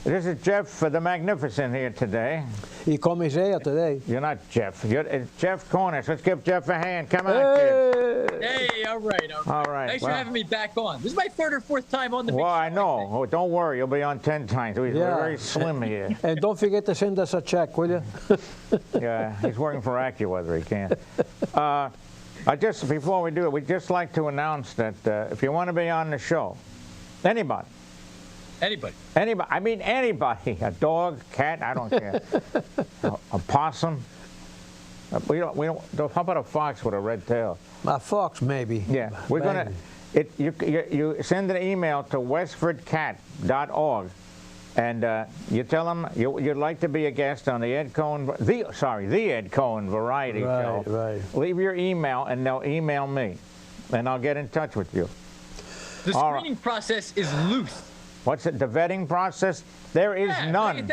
This is Geoff the Magnificent here today. You call me Zaya today. You're not Geoff. It's Geoff Cornish. Let's give Geoff a hand. Come on, kid. Hey, all right. All right. Thanks for having me back on. This is my third or fourth time on the Well, big show, I know. Oh, don't worry. You'll be on 10 times. We're very slim here. And don't forget to send us a check, will you? Yeah, he's working for AccuWeather. He can't. Before we do it, we'd just like to announce that if you want to be on the show, anybody. Anybody. I mean anybody. A dog, cat, I don't care. a possum. We don't. How about a fox with a red tail? A fox, maybe. Yeah, we're gonna. You send an email to WestfordCAT.org, and you tell them you'd like to be a guest on the Ed Cohen Variety Show. Right. Leave your email, and they'll email me, and I'll get in touch with you. The screening process is loose. What's it? The vetting process? There is none.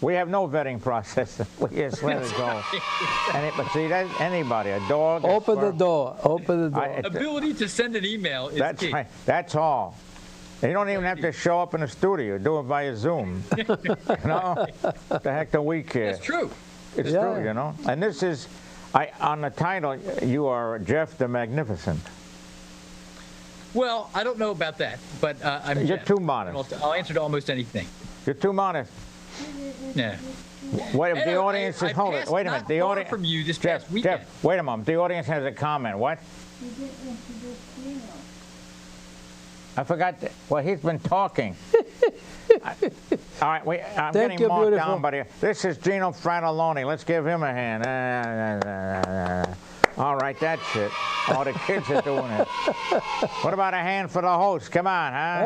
We have no vetting process. We just let it go. But see, that's anybody, a dog. Open the door. Open the door. Ability to send an email is key. Right. That's all. You don't even have to show up in the studio. Do it via Zoom. You know? The heck do we care? That's true. It's true, you know. And this is, on the title, you are Geoff the Magnificent. Well, I don't know about that, but I'm. You're too modest. I'll answer to almost anything. You're too modest. Yeah. Wait, if the audience is hold it. Wait a minute. The audience from you this past weekend. Geoff, wait a moment. The audience has a comment. What? You didn't introduce Gino. I forgot. Well, he's been talking. All right, I'm Thank getting you, marked beautiful. down, buddy. This is Gino Fratelloni. Let's give him a hand. All right, that's it. All the kids are doing it. What about a hand for the host? Come on, huh?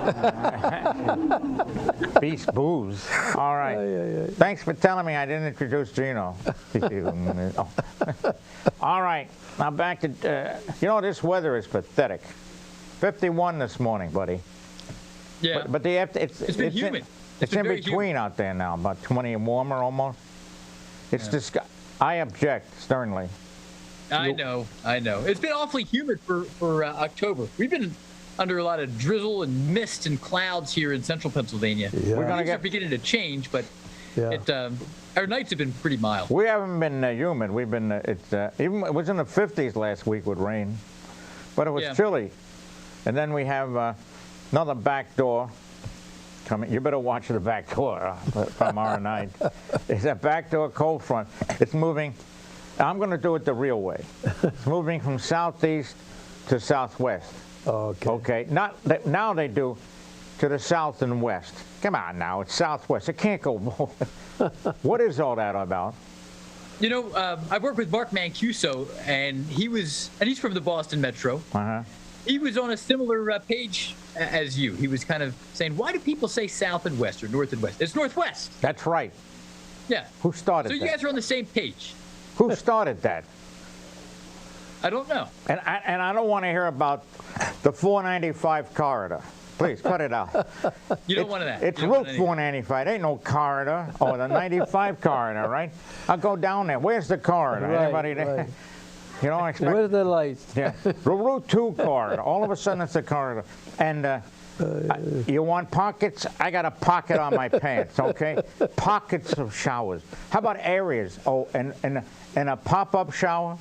Come on. Beast booze. All right. Thanks for telling me I didn't introduce Gino. All right. Now back to, this weather is pathetic. 51 this morning, buddy. Yeah. But it's been humid. It's in between out there now, about 20 and warmer almost. It's disgusting. I object sternly. I know. It's been awfully humid for October. We've been under a lot of drizzle and mist and clouds here in central Pennsylvania. Yeah. Things are beginning to change, but our nights have been pretty mild. We haven't been humid. We've been, it was in the 50s last week with rain, but it was chilly. And then we have another back door coming. You better watch the back door tomorrow night. It's a back door cold front. It's moving. I'm going to do it the real way. It's moving from southeast to southwest. Okay. Okay. Now they do to the south and west. Come on now. It's southwest. It can't go both. What is all that about? You know, I worked with Mark Mancuso, and he's from the Boston Metro. Uh-huh. He was on a similar page as you. He was kind of saying, why do people say south and west or north and west? It's northwest. That's right. Yeah. Who started that? So you guys are on the same page. Who started that? I don't know. And I don't want to hear about the 495 corridor. Please, cut it out. You don't want that. It's Route 495. Ain't no corridor. Oh, the 95 corridor, right? I'll go down there. Where's the corridor? Right, Anybody there? right. You don't expect. Where's the lights? Yeah. The Route 2 corridor. All of a sudden, it's a corridor. And you want pockets? I got a pocket on my pants, okay? Pockets of showers. How about areas? Oh, and a pop-up shower?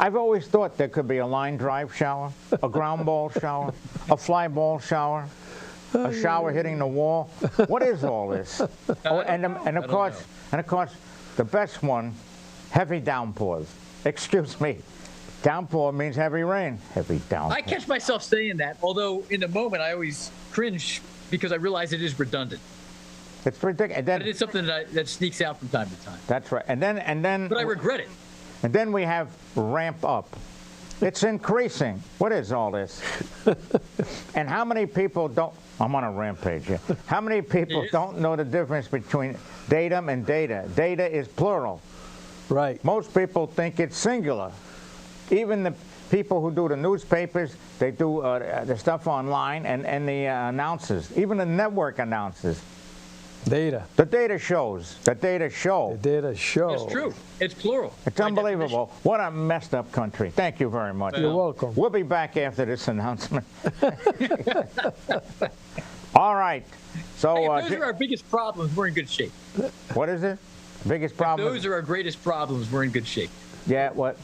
I've always thought there could be a line drive shower, a ground ball shower, a fly ball shower, a shower hitting the wall. What is all this? Oh, and of course, the best one, heavy downpours. Excuse me. Downpour means heavy rain. Heavy downpour. I catch myself saying that, although in the moment I always cringe because I realize it is redundant. It's ridiculous. But it is something that sneaks out from time to time. That's right. And then. But I regret it. And then we have ramp up. It's increasing. What is all this? And how many people don't? I'm on a rampage here. How many people don't know the difference between datum and data? Data is plural. Right. Most people think it's singular. Even the people who do the newspapers, they do the stuff online, and the announcers, even the network announcers. Data. The data shows. The data show. The data show. It's true. It's plural. It's by unbelievable. What a messed up country. Thank you very much. You're welcome. We'll be back after this announcement. All right. So, definition. If those are our biggest problems, we're in good shape. what is it? Biggest If problem? those are our greatest problems, we're in good shape. Yeah, what?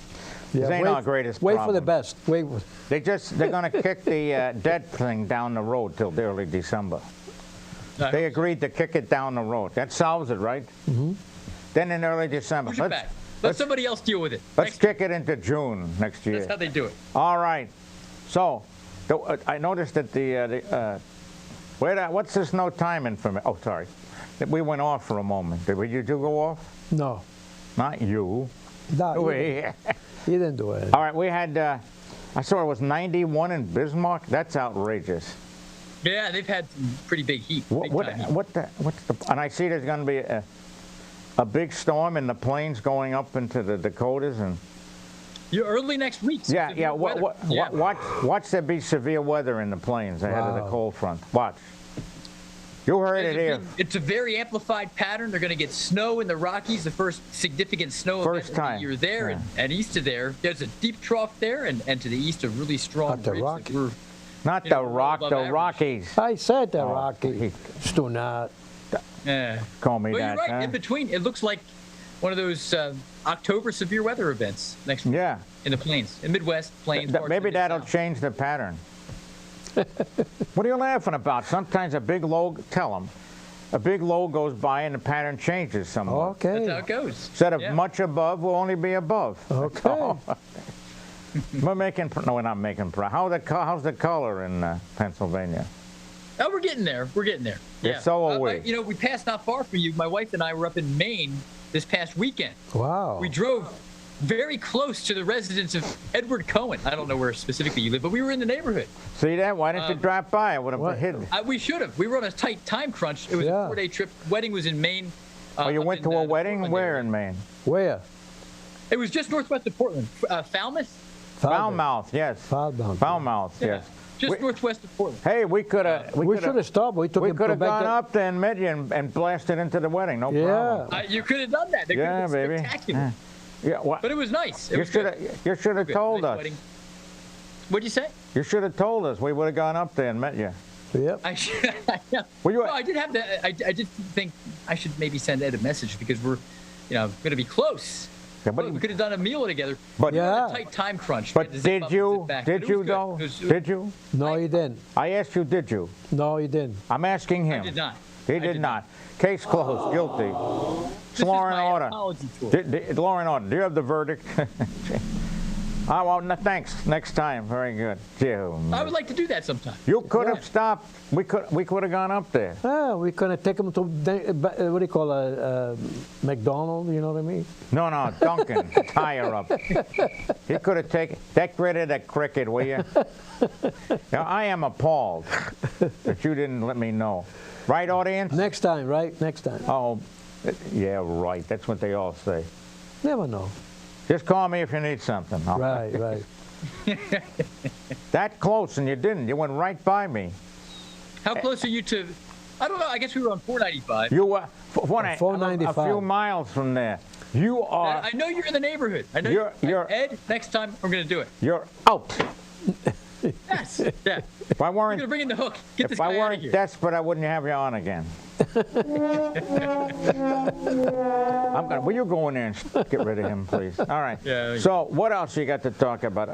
Yeah, This ain't our greatest wait problem. for the best. Wait. They're going to kick the debt thing down the road till early December. They agreed to kick it down the road. That solves it, right? Mm-hmm. Then in early December. Push it back. Let somebody else deal with it. Let's kick it into June next year. That's how they do it. All right. So, I noticed that what's the snow timing for me? Oh, sorry. We went off for a moment. Did you go off? No. Not you. No, We. he didn't do it. All right, we had, I saw it was 91 in Bismarck. That's outrageous. Yeah, they've had some pretty big heat. What's the, and I see there's going to be a big storm in the plains going up into the Dakotas and. Early next week. Yeah. Watch there be severe weather in the plains ahead of the cold front. Watch. You heard it here. It's a very amplified pattern. They're going to get snow in the Rockies, the first significant snow event of the year there, and east of there. There's a deep trough there, and to the east a really strong Not the ridge that Rockies. we're, Not you the know, well rock, above the average. Rockies. I said the Rocky. Do not. Yeah. Call me Well, that. you're right. Huh? In between, it looks like one of those October severe weather events next week Yeah. in the plains, in Midwest plains. parts of Maybe the that'll Mid-South. change the pattern. What are you laughing about? Sometimes a big low, tell them, a big low goes by and the pattern changes somewhat. That's how Okay. it goes. Instead of Yeah. much above, we'll only be above. Okay. We're making, no, we're not making, how's the color in Pennsylvania? Oh, we're getting there. We're getting there. Yeah, so are we. You know, we passed not far from you. My wife and I were up in Maine this past weekend. Wow. We drove very close to the residence of Edward Cohen. I don't know where specifically you live, but we were in the neighborhood. See that? Why didn't you drop by? I would have what? hidden. We should have. We were on a tight time crunch. It was Yeah. a 4-day trip. Wedding was in Maine. Oh, you up went in, to a the wedding? Portland Where area. in Maine? Where? It was just northwest of Portland. Falmouth? Falmouth, yes. Falmouth. Falmouth, Yeah. yes. Just northwest of Portland. Hey, we could have. We should have stopped. We took We him could to have back gone there. up there and met you and blasted into the wedding. No Yeah. problem. You could have done that. It Yeah, could have baby. been spectacular. Yeah. What? But it was nice. It You was should good. have. You should have Good. told Nice us. wedding. What'd you say? You should have told us. We would have gone up there and met you. Yep. I should. Were you? Well, I did have the. I did think I should maybe send Ed a message because we're, going to be close. Yeah, but- Look, we could have done a meal together. But- We were on Yeah. a tight time crunch. We had But to zip did up and you? zip back, Did but it you was good. though? It was- Did you? No, he didn't. I asked you. Did you? No, he didn't. I'm asking him. I did not. He I did did not. Case closed. Guilty. This is Law and my order. apology tour. Law and order. Do you have the verdict? Oh, well, no, thanks. Next time. Very good. I would like to do that sometime. You could have stopped. We could have gone up there. We're going to take him to, what do you call McDonald's, you know what I mean? No, Duncan, tire up. He could have taken. Get rid of that cricket, will you? Now, I am appalled that you didn't let me know. Right, audience? Next time, right? Next time. Oh, yeah, right. That's what they all say. Never know. Just call me if you need something. Right, right. That close, and you didn't. You went right by me. How close are you to? I don't know. I guess we were on 495. You were a 495. few miles from there. You are. I know you're in the neighborhood. I know You're- Ed. Next time we're going to do it. You're out. Yes. Yeah. If I We're weren't, going to bring in the hook. Get this if I guy out of weren't here. desperate, I wouldn't have you on again. Will you go in there and get rid of him, please? All right. Yeah. So, what else you got to talk about?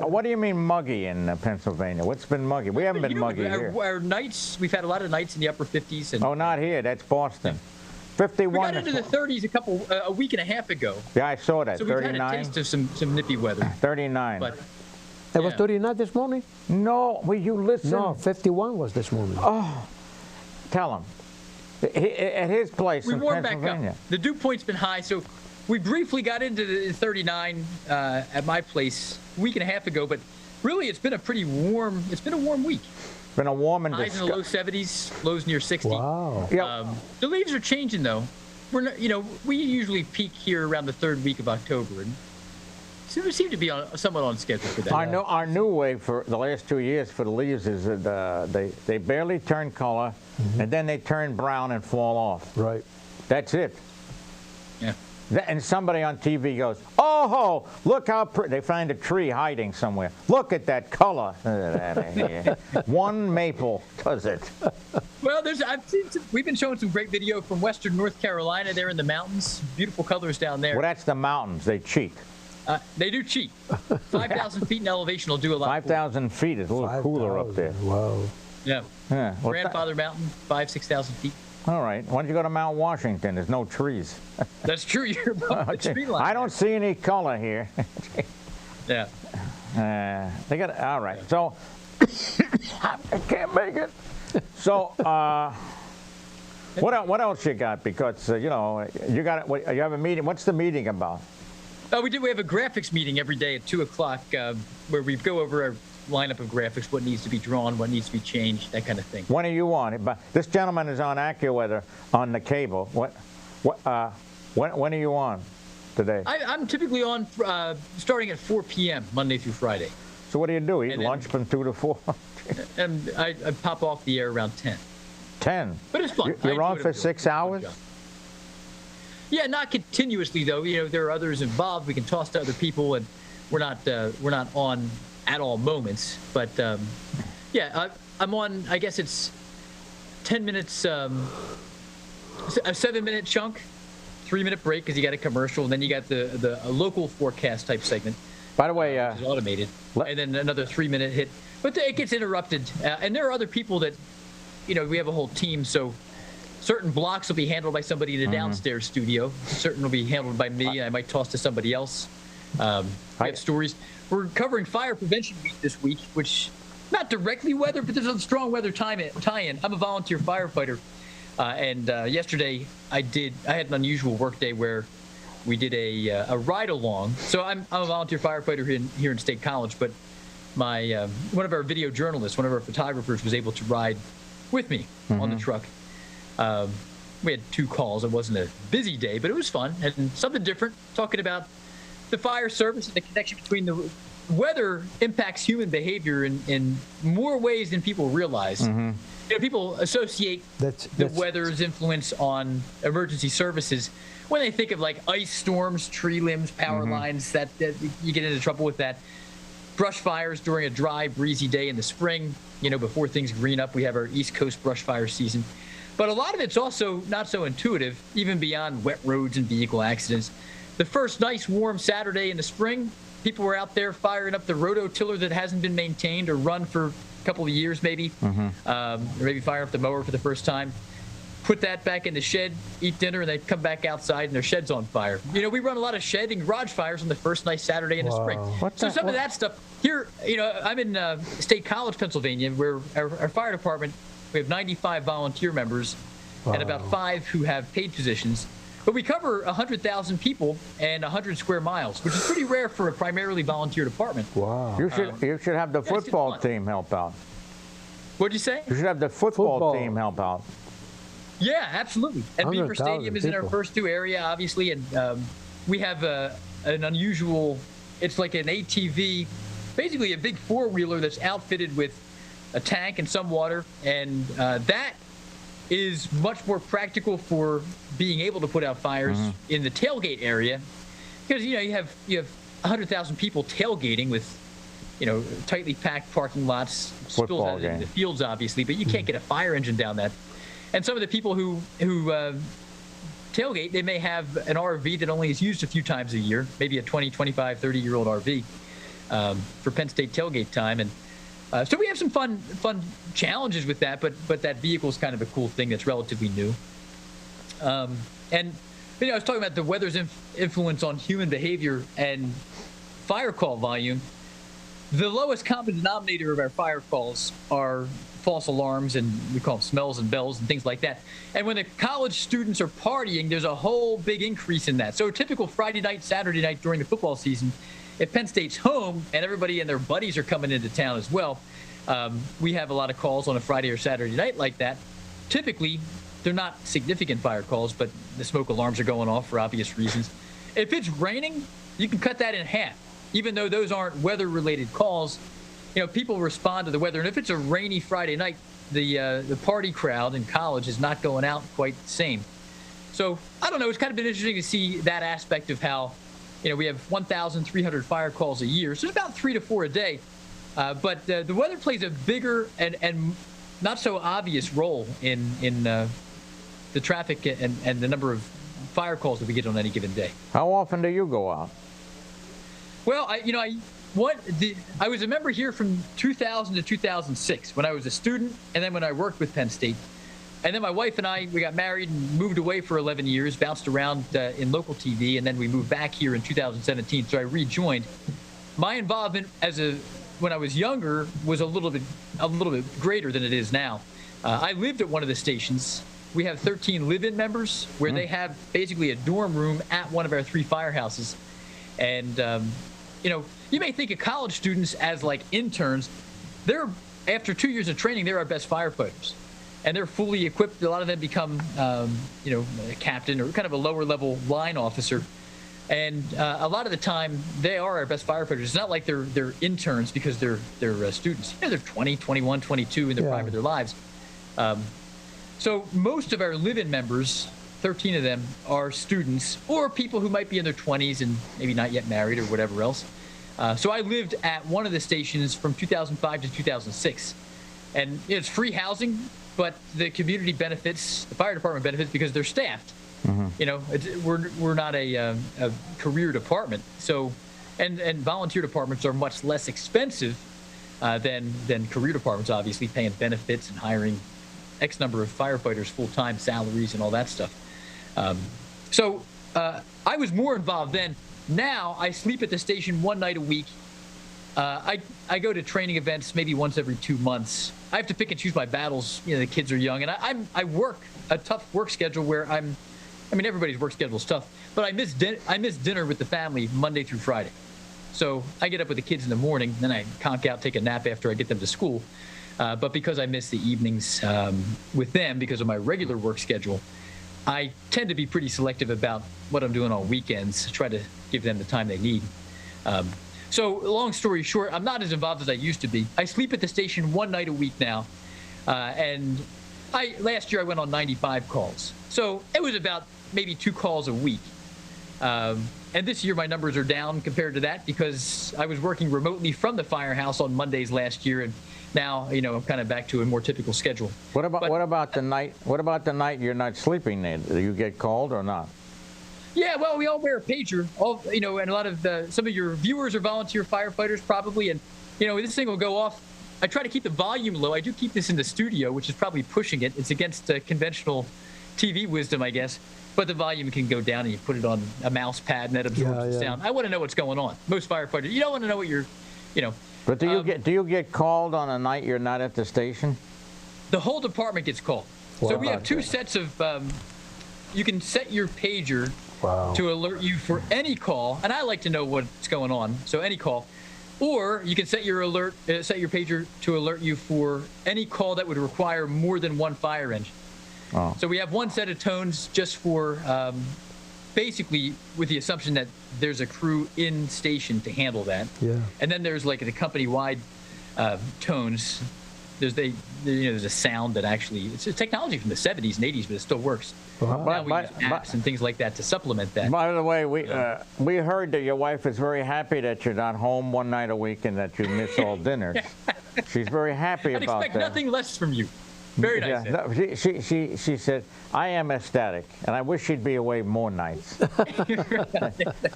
What do you mean muggy in Pennsylvania? What's been muggy? We haven't been muggy here. Our nights, we've had a lot of nights in the upper 50s. And Oh, not here. That's Boston. we 51. got into the 30s a week and a half ago. Yeah, I saw that. So we've had a 39. taste of some nippy weather. 39. But It was Yeah. 39 this morning? No, will you listen? No, 51 was this morning. Tell him. At his place we in warmed back Pennsylvania. up. The dew point's been high, so we briefly got into the 39 at my place a week and a half ago. But really, it's been a warm week. Been a warm and Highs in the low 70s, lows near 60. Wow. Yeah. The leaves are changing though. We're not, we usually peak here around the third week of October, and seem to be somewhat on schedule for that. Our new way for the last 2 years for the leaves is that they barely turn color, and then they turn brown and fall off. Right. That's it. Yeah. And somebody on TV goes, "Oh, look how pretty!" They find a tree hiding somewhere. Look at that color. One maple does it. Well, we've been showing some great video from western North Carolina. There in the mountains, beautiful colors down there. Well, that's the mountains. They cheat. They do cheat. 5,000 feet in elevation will do a lot. 5,000 feet is a little cooler up there. Wow. Yeah. Well, Grandfather Mountain, 5,000-6,000 feet. All right. Why don't you go to Mount Washington? There's no trees. That's true. You're above the tree line. I don't see any color here. Yeah. They got all right. So I can't make it. So what else you got? Because you have a meeting. What's the meeting about? We have a graphics meeting every day at 2 o'clock where we go over our lineup of graphics, what needs to be drawn, what needs to be changed, that kind of thing. When are you on? But this gentleman is on AccuWeather on the cable. When are you on today? I'm typically on starting at 4 p.m. Monday through Friday. So what do you do? Eat lunch from 2 to 4? And I pop off the air around 10. 10? But it's fun. You're on for 6 hours? Yeah, not continuously though. There are others involved. We can toss to other people, and we're not on at all moments. But yeah, I'm on. I guess it's 10 minutes, a 7-minute chunk, 3-minute break because you got a commercial, and then you got the local forecast type segment. By the way, which is automated, and then another 3-minute hit. But it gets interrupted, and there are other people that, we have a whole team, so. Certain blocks will be handled by somebody in a downstairs studio. Certain will be handled by me, and I might toss to somebody else. We have stories. We're covering Fire Prevention Week this week, which not directly weather, but there's a strong weather tie-in. I'm a volunteer firefighter, and yesterday I had an unusual work day where we did a ride-along. So I'm a volunteer firefighter here in State College, but my one of our video journalists, one of our photographers, was able to ride with me on the truck. We had 2 calls. It wasn't a busy day, but it was fun and something different, talking about the fire service and the connection between the weather impacts human behavior in more ways than people realize. People associate the weather's influence on emergency services when they think of like ice storms, tree limbs, power lines, that you get into trouble with that. Brush fires during a dry, breezy day in the spring, before things green up. We have our East Coast brush fire season. But a lot of it's also not so intuitive, even beyond wet roads and vehicle accidents. The first nice warm Saturday in the spring, people were out there firing up the rototiller that hasn't been maintained or run for a couple of years maybe, or maybe firing up the mower for the first time. Put that back in the shed, eat dinner, and they come back outside and their shed's on fire. We run a lot of shed and garage fires on the first nice Saturday in the spring. So some of that stuff here, I'm in State College, Pennsylvania, where our fire department, we have 95 volunteer members and about 5 who have paid positions. But we cover 100,000 people and 100 square miles, which is pretty rare for a primarily volunteer department. Wow. You should have the football team help out. What'd you say? You should have the football team help out. Yeah, absolutely. And Beaver Stadium is in our first 2 area, obviously, and we have an unusual, it's like an ATV, basically a big 4-wheeler that's outfitted with a tank and some water, and that is much more practical for being able to put out fires in the tailgate area, because you have 100,000 people tailgating with tightly packed parking lots, spills out in the fields obviously, but you can't get a fire engine down that. And some of the people who tailgate, they may have an RV that only is used a few times a year, maybe a 20, 25, 30-year-old RV for Penn State tailgate time, and so we have some fun challenges with that, but that vehicle is kind of a cool thing that's relatively new. And I was talking about the weather's influence on human behavior and fire call volume. The lowest common denominator of our fire calls are false alarms, and we call them smells and bells and things like that. And when the college students are partying, there's a whole big increase in that. So a typical Friday night, Saturday night during the football season, if Penn State's home and everybody and their buddies are coming into town as well, we have a lot of calls on a Friday or Saturday night like that. Typically, they're not significant fire calls, but the smoke alarms are going off for obvious reasons. If it's raining, you can cut that in half. even though those aren't weather-related calls, people respond to the weather. And if it's a rainy Friday night, the party crowd in college is not going out quite the same. So I don't know. It's kind of been interesting to see that aspect of how, we have 1,300 fire calls a year. So it's about 3 to 4 a day. But the weather plays a bigger and not so obvious role in the traffic and the number of fire calls that we get on any given day. How often do you go out? Well, I was a member here from 2000 to 2006 when I was a student, and then when I worked with Penn State. And then my wife and I, we got married and moved away for 11 years, bounced around in local TV, and then we moved back here in 2017. So I rejoined. My involvement when I was younger was a little bit greater than it is now. I lived at one of the stations. We have 13 live-in members where they have basically a dorm room at one of our 3 firehouses. And, you may think of college students as like interns. After 2 years of training, they're our best firefighters. And they're fully equipped. A lot of them become, a captain or kind of a lower level line officer. And a lot of the time, they are our best firefighters. It's not like they're interns because they're students. They're 20, 21, 22 in the prime of their lives. So most of our live-in members, 13 of them, are students or people who might be in their 20s and maybe not yet married or whatever else. So I lived at one of the stations from 2005 to 2006. And it's free housing, but the community benefits, the fire department benefits because they're staffed. We're not a career department. So, and volunteer departments are much less expensive than career departments, obviously, paying benefits and hiring X number of firefighters, full-time salaries and all that stuff. So I was more involved then. Now I sleep at the station 1 night a week. I go to training events maybe once every 2 months. I have to pick and choose my battles. The kids are young, and I work a tough work schedule where everybody's work schedule is tough, but I miss dinner with the family Monday through Friday. So I get up with the kids in the morning, then I conk out, take a nap after I get them to school. But because I miss the evenings with them because of my regular work schedule, I tend to be pretty selective about what I'm doing on weekends, try to give them the time they need. So long story short, I'm not as involved as I used to be. I sleep at the station 1 night a week now. And last year I went on 95 calls. So it was about maybe 2 calls a week. And this year my numbers are down compared to that because I was working remotely from the firehouse on Mondays last year, and now I'm kind of back to a more typical schedule. What about the night? What about the night you're not sleeping? Then do you get called or not? Yeah, well, we all wear a pager. And a lot of some of your viewers are volunteer firefighters probably, and this thing will go off. I try to keep the volume low. I do keep this in the studio, which is probably pushing it. It's against conventional TV wisdom, I guess. But the volume can go down, and you put it on a mouse pad, and that absorbs the sound. I want to know what's going on. Most firefighters, you don't want to know what you're, But do you get called on a night you're not at the station? The whole department gets called. Wow. So we have 2 sets of. You can set your pager to alert you for any call, and I like to know what's going on. So any call, or you can set your pager to alert you for any call that would require more than 1 fire engine. Oh. So we have 1 set of tones just for basically with the assumption that there's a crew in station to handle that. Yeah. And then there's like the company-wide tones. There's a sound that actually, it's a technology from the 70s and 80s, but it still works. Now we use apps and things like that to supplement that. By the way, we heard that your wife is very happy that you're not home 1 night a week and that you miss all dinners. She's very happy about that. I'd expect nothing less from you. Very nice. Yeah, no, she said, I am ecstatic, and I wish she'd be away more nights.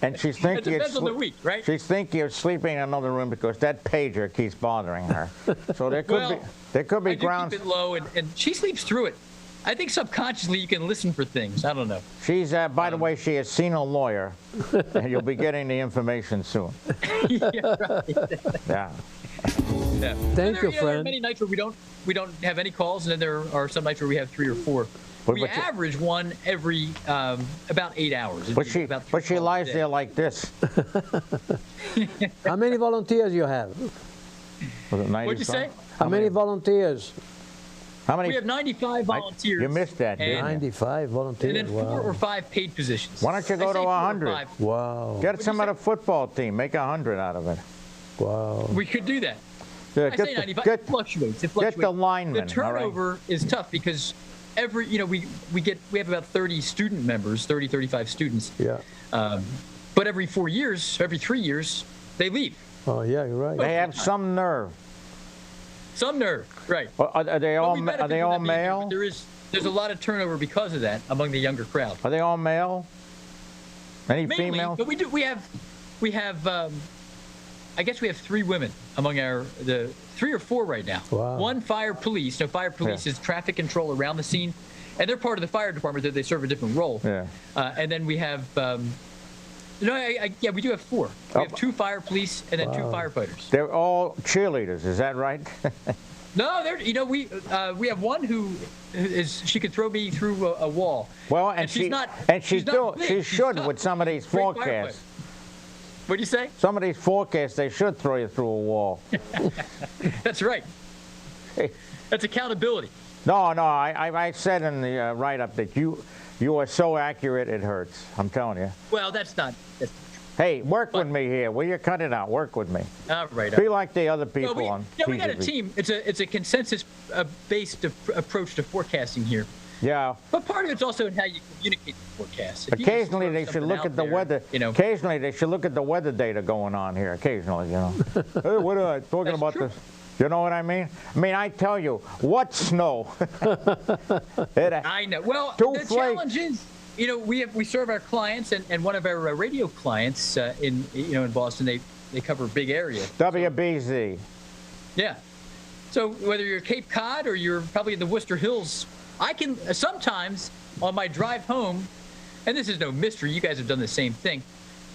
And she's thinking depends on the week, right? She's thinking of sleeping in another room because that pager keeps bothering her. So there could be grounds. Keep it low, and she sleeps through it. I think subconsciously you can listen for things. I don't know. She's by the way, she has seen a lawyer, and you'll be getting the information soon. Yeah. Right. Yeah. Yeah. Thank you, friend. There are many nights where we don't have any calls, and then there are some nights where we have 3 or 4. We average one every about 8 hours. But she lies there like this. How many volunteers you have? Was it 95? What'd you say? How many volunteers? How many? We have 95 volunteers. You missed that, didn't you? 95 volunteers. And then 4 or 5 paid positions. Why don't you go I to say 4 or 100? 5. Wow. Get some of the football team. Make 100 out of it. Wow. We could do that. Yeah, I say 95. It fluctuates. It fluctuates. Get the linemen. The turnover is tough because we have about 30 student members, 35 students. Yeah. But every 3 years, they leave. Oh, yeah, you're right. They have some nerve. Some nerve, right? Are they all But we benefit are they from all that being there, male? but there's a lot of turnover because of that among the younger crowd. Are they all male? Any Mainly, females? but we have I guess we have 3 women among the 3 or 4 right now. Wow. 1 fire police. So fire police is traffic control around the scene, and they're part of the fire department. They serve a different role. Yeah. And then we have we do have 4. We have 2 fire police and then 2 firefighters. They're all cheerleaders. Is that right? No, we have one who she could throw me through a wall. Well, and she's not. she should tough. with some of these Great forecasts. firefighter. What'd you say? Some of these forecasts, they should throw you through a wall. That's right. That's accountability. No, I said in the write-up that you are so accurate it hurts. I'm telling you. Well, that's not. Hey, work with me here. Will you cut it out? Work with me. All right. Be like the other people on we got a TV. team. It's a consensus-based approach to forecasting here. Yeah. But part of it's also in how you communicate the forecast. If you just Occasionally throw they should something look out at the there, weather. Occasionally they should look at the weather data going on here. Occasionally, Hey, what are I talking That's about true. this? You know what I mean? I tell you, what snow? I know. Well, Two the flakes. challenge is, we serve our clients, and one of our radio clients in Boston, they cover a big area. WBZ. Yeah. So whether you're Cape Cod or you're probably in the Worcester Hills, I can sometimes on my drive home, and this is no mystery, you guys have done the same thing,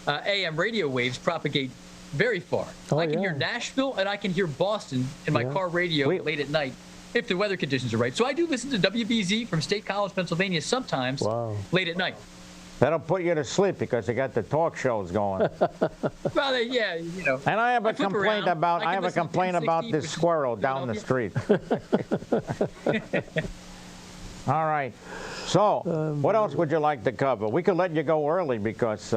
AM radio waves propagate very far. Oh, I can hear yeah. Nashville and I can hear Boston in my car radio late at night if the weather conditions are right. So I do listen to WBZ from State College, Pennsylvania sometimes late at night. That'll put you to sleep because they got the talk shows going. Well, And I have a flip complaint around. about I can listen to 1060, this which is squirrel down the street. All right. So, what else would you like to cover? We could let you go early because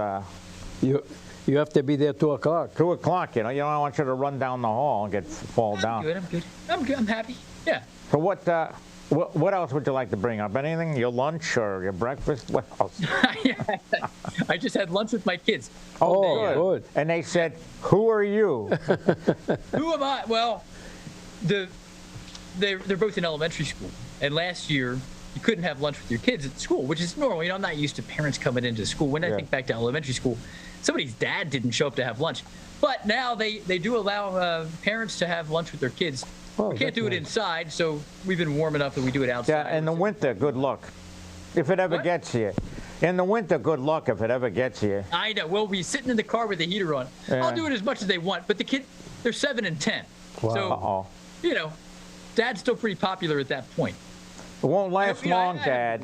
You have to be there 2 o'clock. 2 o'clock. You don't want you to run down the hall and fall down. I'm good. I'm happy. Yeah. So what else would you like to bring up? Anything? Your lunch or your breakfast? What else? I just had lunch with my kids. Oh, good. And they said, "Who are you?" Who am I? Well, they're both in elementary school, and last year you couldn't have lunch with your kids at school, which is normal. I'm not used to parents coming into school. When I think back to elementary school, somebody's dad didn't show up to have lunch, but now they do allow parents to have lunch with their kids. We can't do it inside, so we've been warm enough that we do it outside. Yeah, in the winter, good luck. If it ever gets here. In the winter, good luck if it ever gets here. I know. Well, we're sitting in the car with the heater on. Yeah. I'll do it as much as they want, but the kids, they're 7 and 10. Wow. So, Dad's still pretty popular at that point. It won't last long, Dad.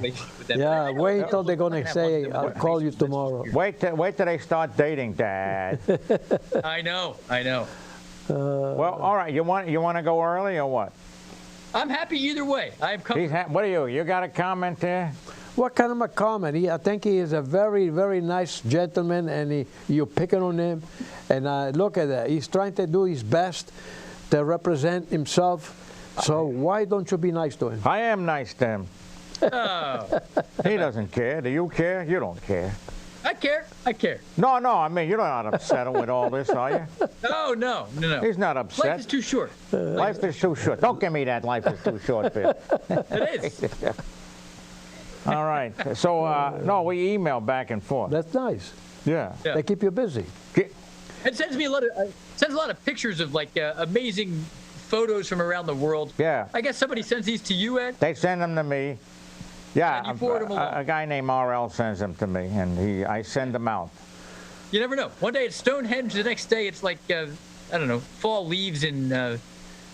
Yeah, wait till they're going to say, I'll call you tomorrow. Wait till they start dating, Dad. I know. Well, all right. You want to go early or what? I'm happy either way. I'm comfortable. What are you? You got a comment there? What kind of a comment? I think he is a very, very nice gentleman, and you're picking on him. And look at that. He's trying to do his best to represent himself. So why don't you be nice to him? I am nice to him. Oh. He doesn't care. Do you care? You don't care. I care. No. I mean, you're not upset with all this, are you? Oh, no. He's not upset. Life is too short. Life is too short. Don't give me that life is too short bit. It is. All right. So, no, we email back and forth. That's nice. Yeah. They keep you busy. It sends me a lot of pictures of amazing photos from around the world. Yeah. I guess somebody sends these to you, Ed? They send them to me. Yeah, And you forward them along. a guy named RL sends them to me, and I send them out. You never know. One day it's Stonehenge, the next day it's like, I don't know, fall leaves in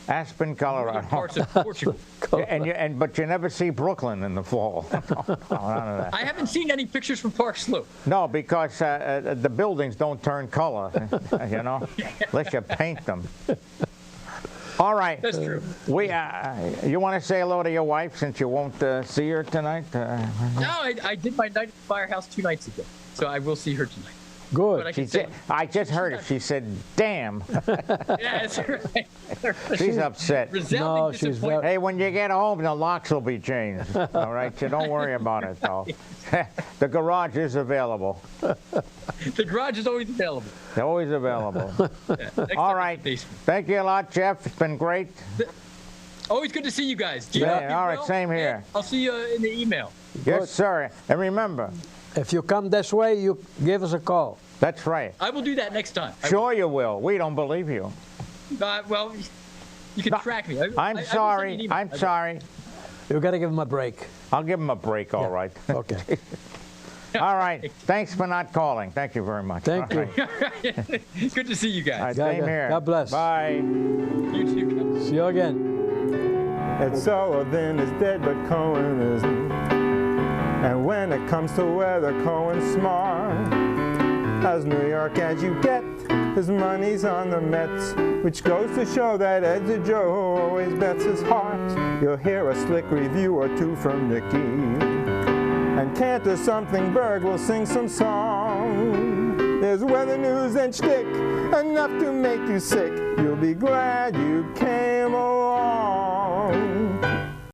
Aspen, Colorado. parts of Portugal. But you never see Brooklyn in the fall. None of that. I haven't seen any pictures from Park Slope. No, because the buildings don't turn color, unless you paint them. All right. That's true. You want to say hello to your wife since you won't see her tonight? No, I did my night at the firehouse 2 nights ago, so I will see her tonight. Good. But I just heard it. She said, "Damn." Yeah, that's right. She's upset. Resounding No, she's disappointment. Hey, when you get home, the locks will be changed. All right, so don't worry about it, though. The garage is available. The garage is always available. They're always available. Yeah, next All time right. in the basement. Thank you a lot, Geoff. It's been great. Always good to see you guys. Yeah, all right, same here. I'll see you in the email. Yes, sir. And remember, If you come this way, you give us a call. that's right. I will do that next time. Sure you will. We don't believe you. Well, you can track me. I'm sorry. I'm sorry. You got to give him a break. I'll give him a break, all right. Okay. All right. Thanks for not calling. Thank you very much. Thank All you. right. Good to see you All right, guys. same here. God bless. Bye. You too, guys. See you again. Ed Sullivan is dead, but Cohen isn't. And when it comes to weather, Cohen's smart. As New York as you get, his money's on the Mets, which goes to show that Ed's a Joe who always bets his heart. You'll hear a slick review or two from Nicky, and Cantor Something Berg will sing some song. There's weather news and shtick, enough to make you sick. You'll be glad you came along.